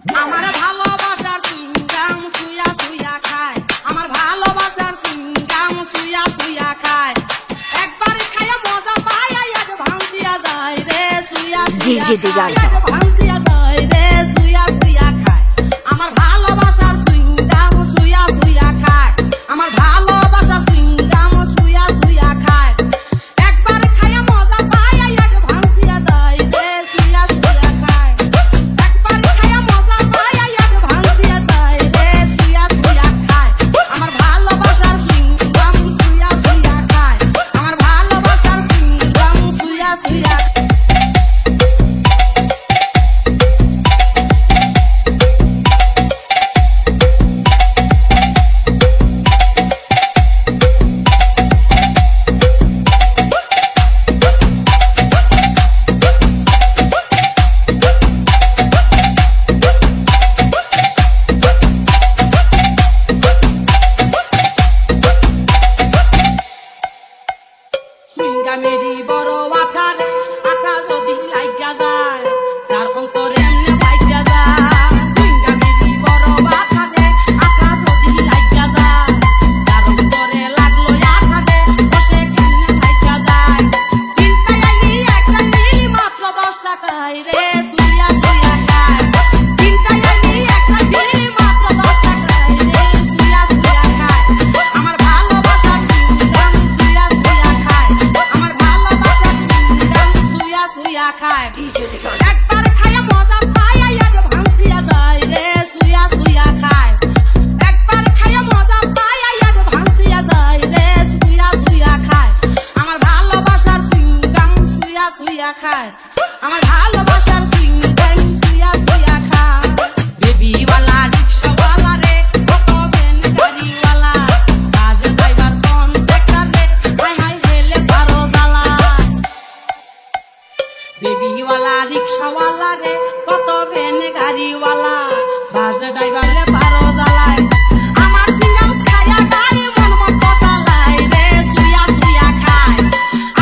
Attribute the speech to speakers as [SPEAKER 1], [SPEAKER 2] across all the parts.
[SPEAKER 1] আমার ভালোবাসার সিঙ্গাম সুইয়া সুইয়া খায়, আমার ভালোবাসার সিঙ্গাম সুইয়া সুইয়া খায়, একবার খাইয়া মজা পায় আজ ভাঙিয়া যায় রে সুইয়া সুইয়া খায়, ভাঙিয়া যায় রে সুইয়া সুইয়া খায়, আমার ভালোবাসার সিঙ্গাম সুইয়া সুইয়া খায়, আমার ভালোবাসার সিঙ্গাম সুইয়া সুইয়া খায়, একবার খাইয়া মজা পায় আজ ভাঙিয়া যায় রে সুইয়া সুইয়া খায়, একবার খাইয়া মজা পায় আজ ভাঙিয়া যায় রে সুইয়া সুইয়া খায়, আমার ভালোবাসার সিঙ্গাম সুইয়া সুইয়া খায়, আমার ভালোবাসার সিঙ্গাম সুইয়া সুইয়া মেরি বড় আকারে আকা যদি লাইগা যায় তার অন্তরে এমনি লাইগা যায়, মেরি বড় আকারে আকা যদি লাইগা যায় তার অন্তরে লাগলো আকারে বসে কেমনে লাইগা যায়, তিনটা আইলি একটা নীলি মাত্র 10 টাকায় রে সুইয়া সুইয়া খায়, তিনটা আইলি একটা নীলি মাত্র 10 টাকায় রে সুইয়া সুইয়া খায়, আমার ভালোবাসার সিঙ্গাম সুইয়া সুইয়া খায়, আমার ভালোবাসার সিঙ্গাম সুইয়া সুইয়া খায়, একবার খাইয়া মজা পায় আজ ভাঙিয়া যায় রে সুইয়া সুইয়া খায়, একবার খাইয়া মজা পায় আজ ভাঙিয়া যায় রে সুইয়া সুইয়া খায়, আমার ভালোবাসার সিঙ্গাম সুইয়া সুইয়া খায়, আমার ভালোবাসার সিঙ্গাম সুইয়া সুইয়া খায়, বেবিওয়ালা রিকশাওয়ালা রে কত Ben Gariwala bus driver contractor রে হাই হাই হেলে পারো জ্বালা, বেবিওয়ালা রিকশাওয়ালা রে কত বেন গাড়িওয়ালা বাস ড্রাইভার রে পারো জ্বালায়, আমার সিঙ্গাম খাইয়া গাড়ি মন মতো চালায় রে সুইয়া সুইয়া খায়,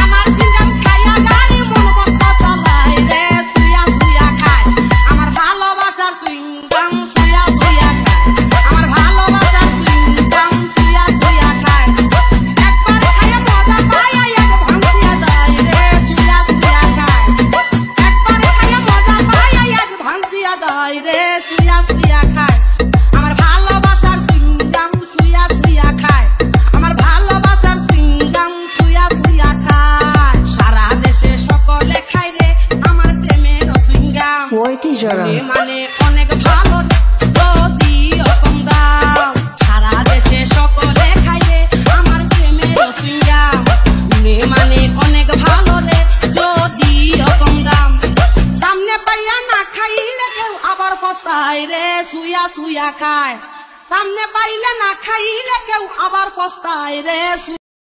[SPEAKER 1] আমার সিঙ্গাম খাইয়া গাড়ি মন মতো চালায় রে সুইয়া সুইয়া খায়, আমার ভালোবাসার সিঙ্গাম সুইয়া সুইয়া খায়, আমার ভালোবাসার সিঙ্গাম সুইয়া সুইয়া খায়, একবার খাইয়া মজা পায় আজ ভাঙিয়া যায় রে সুইয়া সুইয়া খায়, একবার খাইয়া মজা পায় আজ ভাঙিয়া যায় রে সুইয়া সুইয়া খায়, আমার ভালোবাসার সিঙ্গাম সুইয়া সুইয়া খায়, আমার ভালোবাসার সিঙ্গাম সুইয়া সুইয়া খায়, সারা দেশে সকলে খায় রে আমার প্রেমের সিঙ্গাম, মানে অনেক ভালো যদি কম দাম, সারা দেশে সকলে খায় রে আমার প্রেমের সিঙ্গাম, মানে অনেক ভালো রে যদি কম দাম, সামনে পাইয়া না খাইলে কেউ আবার পস্তায় রে সুইয়া সুইয়া খায়, সামনে পাইলে না খাইলে কেউ আবার পস্তায় রে।